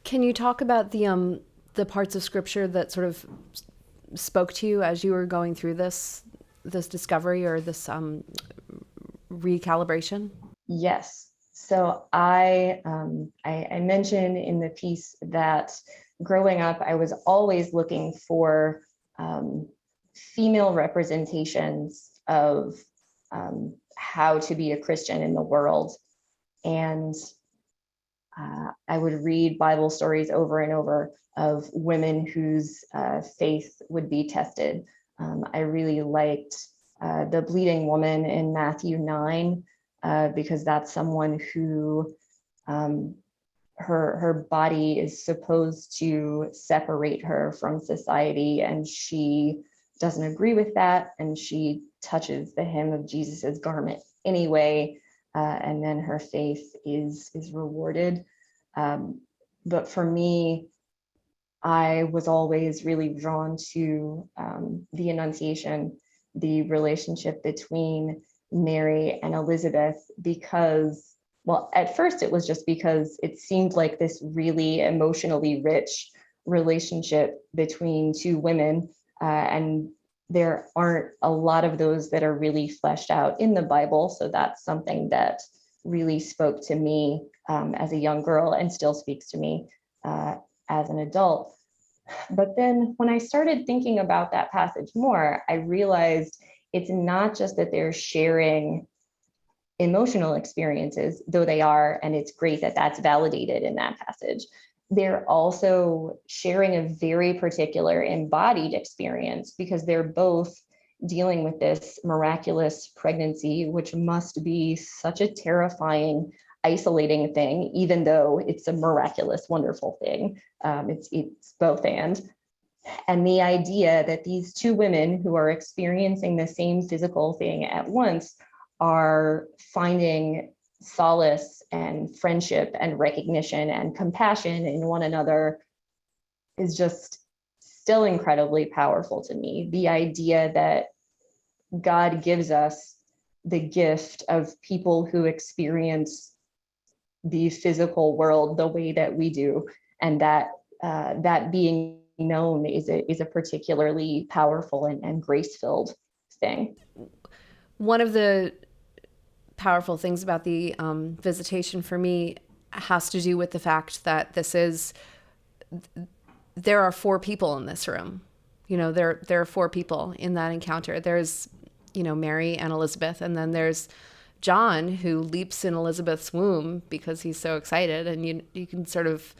Can you talk about the parts of scripture that sort of spoke to you as you were going through this discovery or this recalibration? Yes. So I mentioned in the piece that growing up, I was always looking for female representations of how to be a Christian in the world. And I would read Bible stories over and over of women whose faith would be tested. I really liked the bleeding woman in Matthew 9, because that's someone who her body is supposed to separate her from society, and she doesn't agree with that, and she touches the hem of Jesus's garment anyway, and then her faith is rewarded. But for me, I was always really drawn to the Annunciation, the relationship between Mary and Elizabeth, because, well, at first it was just because it seemed like this really emotionally rich relationship between two women, and there aren't a lot of those that are really fleshed out in the Bible. So that's something that really spoke to me as a young girl, and still speaks to me as an adult. But then when I started thinking about that passage more, I realized it's not just that they're sharing emotional experiences, though they are, and it's great that that's validated in that passage. They're also sharing a very particular embodied experience, because they're both dealing with this miraculous pregnancy, which must be such a terrifying, isolating thing, even though it's a miraculous, wonderful thing. It's both and the idea that these two women who are experiencing the same physical thing at once are finding solace and friendship and recognition and compassion in one another is just still incredibly powerful to me. The idea that God gives us the gift of people who experience the physical world the way that we do, and that being known is a particularly powerful and grace-filled thing. One of the powerful things about the visitation for me has to do with the fact that there are four people in this room. There are four people in that encounter. There's, Mary and Elizabeth, and then there's John, who leaps in Elizabeth's womb because he's so excited, and you can sort of,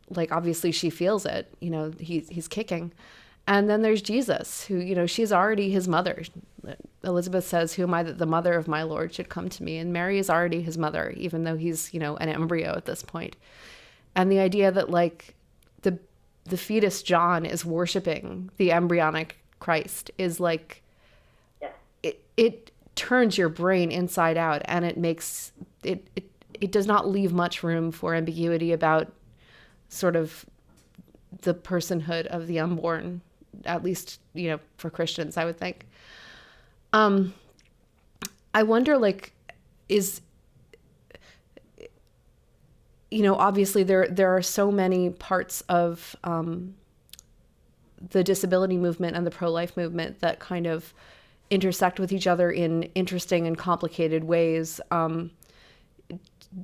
like, obviously she feels it, he's kicking. And then there's Jesus, who, she's already his mother. Elizabeth says, "Who am I that the mother of my Lord should come to me?" And Mary is already his mother, even though he's, an embryo at this point. And the idea that, like, the fetus John is worshiping the embryonic Christ is like, it turns your brain inside out, and it makes it does not leave much room for ambiguity about sort of the personhood of the unborn, at least, for Christians, I would think. I wonder, like, obviously there are so many parts of the disability movement and the pro-life movement that kind of intersect with each other in interesting and complicated ways.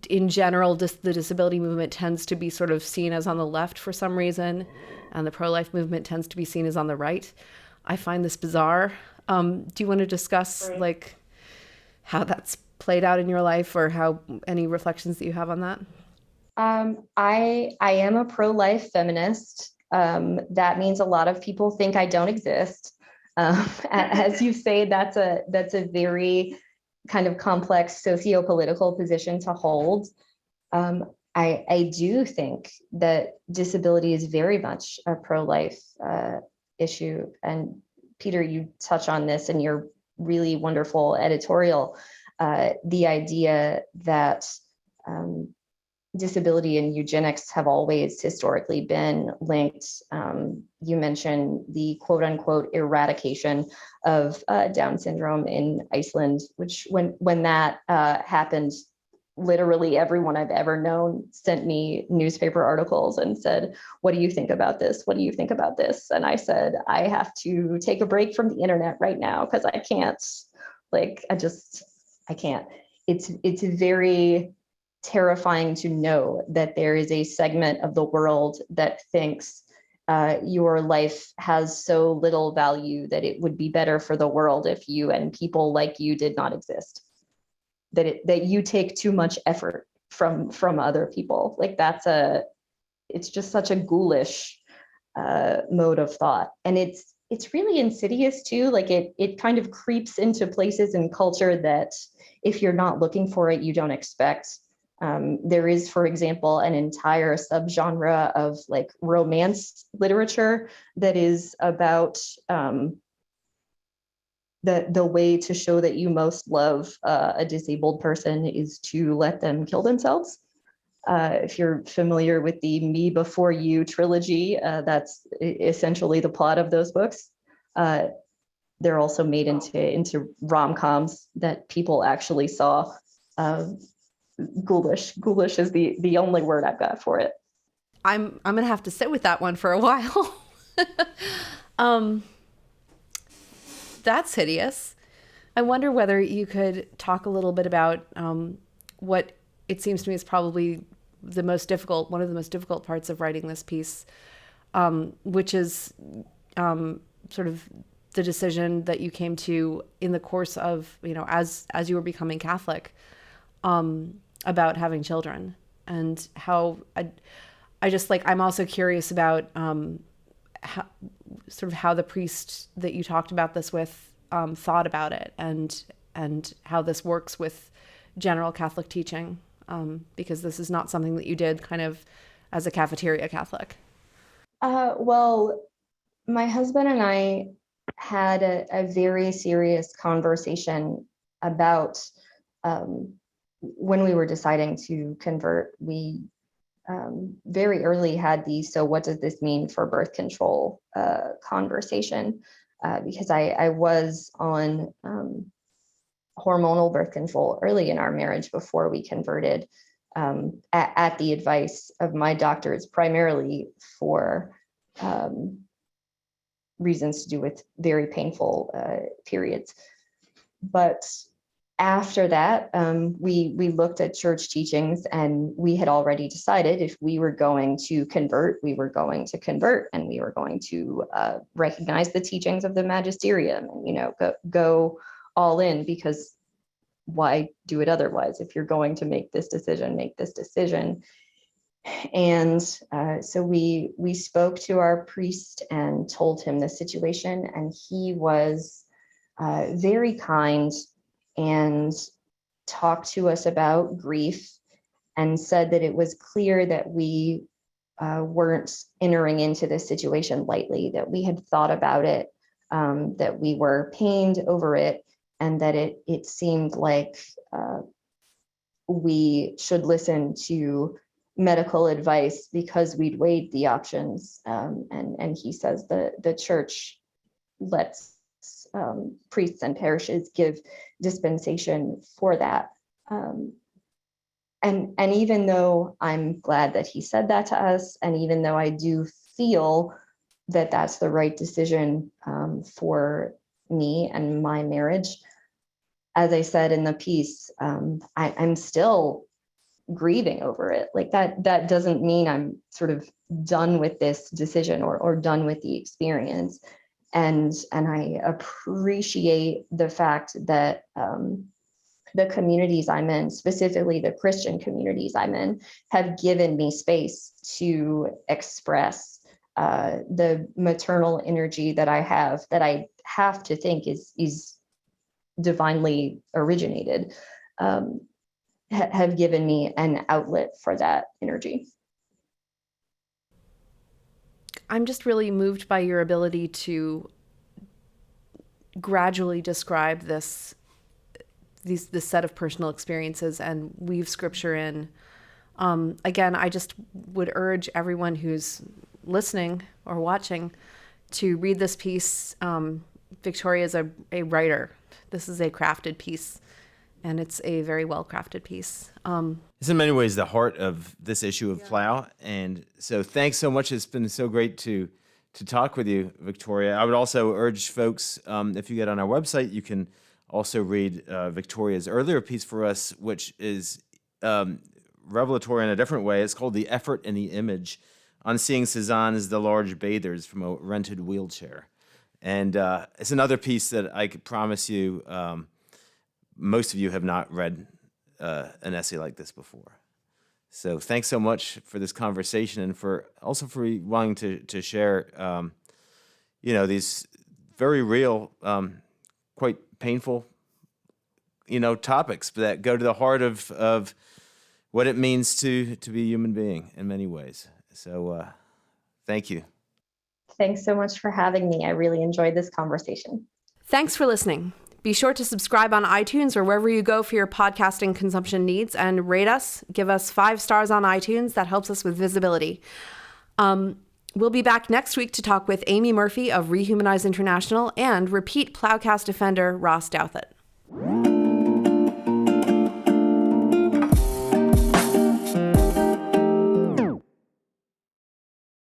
In general, the disability movement tends to be sort of seen as on the left for some reason, and the pro-life movement tends to be seen as on the right. I find this bizarre. Do you want to discuss like how that's played out in your life, or any reflections that you have on that? I am a pro-life feminist. That means a lot of people think I don't exist. As you say, that's a very kind of complex socio-political position to hold. I do think that disability is very much a pro-life issue. And Peter, you touch on this in your really wonderful editorial, the idea that disability and eugenics have always historically been linked. You mentioned the quote unquote eradication of Down syndrome in Iceland, which when that happened, literally everyone I've ever known sent me newspaper articles and said, "What do you think about this? What do you think about this?" And I said, "I have to take a break from the internet right now because I can't, I can't." It's very terrifying to know that there is a segment of the world that thinks your life has so little value that it would be better for the world if you and people like you did not exist. That you take too much effort from other people. Like it's just such a ghoulish mode of thought, and it's really insidious too. Like it kind of creeps into places in culture that if you're not looking for it, you don't expect. There is, for example, an entire subgenre of like romance literature that is about the way to show that you most love a disabled person is to let them kill themselves. If you're familiar with the Me Before You trilogy, that's essentially the plot of those books. They're also made into rom-coms that people actually saw. Ghoulish is the only word I've got for it. I'm gonna have to sit with that one for a while. That's hideous. I wonder whether you could talk a little bit about what it seems to me is probably one of the most difficult parts of writing this piece, which is sort of the decision that you came to in the course of, as you were becoming Catholic, about having children, and how I'm also curious about how the priest that you talked about this with thought about it, and how this works with general Catholic teaching, because this is not something that you did kind of as a cafeteria Catholic. Well, my husband and I had a very serious conversation about when we were deciding to convert. We very early had so what does this mean for birth control conversation, because I was on hormonal birth control early in our marriage before we converted, at the advice of my doctors, primarily for reasons to do with very painful periods. But after that, we looked at church teachings, and we had already decided if we were going to convert, we were going to convert, and we were going to recognize the teachings of the magisterium, and go all in, because why do it otherwise? If you're going to make this decision, make this decision. And so we spoke to our priest and told him the situation, and he was very kind and talked to us about grief, and said that it was clear that we weren't entering into this situation lightly, that we had thought about it, that we were pained over it, and that it seemed like we should listen to medical advice because we'd weighed the options. And he says the church lets priests and parishes give dispensation for that. And even though I'm glad that he said that to us, and even though I do feel that that's the right decision for me and my marriage, as I said in the piece, I'm still grieving over it. Like that doesn't mean I'm sort of done with this decision or done with the experience. And I appreciate the fact that the communities I'm in, specifically the Christian communities I'm in, have given me space to express the maternal energy that I have to think is divinely originated, have given me an outlet for that energy. I'm just really moved by your ability to gradually describe this set of personal experiences and weave scripture in. Again, I just would urge everyone who's listening or watching to read this piece. Victoria is a writer. This is a crafted piece, and it's a very well-crafted piece. It's in many ways the heart of this issue of Plough. And so thanks so much. It's been so great to talk with you, Victoria. I would also urge folks, if you get on our website, you can also read Victoria's earlier piece for us, which is revelatory in a different way. It's called The Effort and the Image, on seeing Susannah as the large bathers from a rented wheelchair. And it's another piece that I could promise you most of you have not read an essay like this before. So thanks so much for this conversation, and for wanting to share these very real, quite painful topics that go to the heart of what it means to be a human being in many ways. So thank you. Thanks so much for having me. I really enjoyed this conversation. Thanks for listening. Be sure to subscribe on iTunes or wherever you go for your podcasting consumption needs, and rate us. Give us 5 stars on iTunes. That helps us with visibility. We'll be back next week to talk with Amy Murphy of Rehumanize International and repeat PloughCast defender Ross Douthit.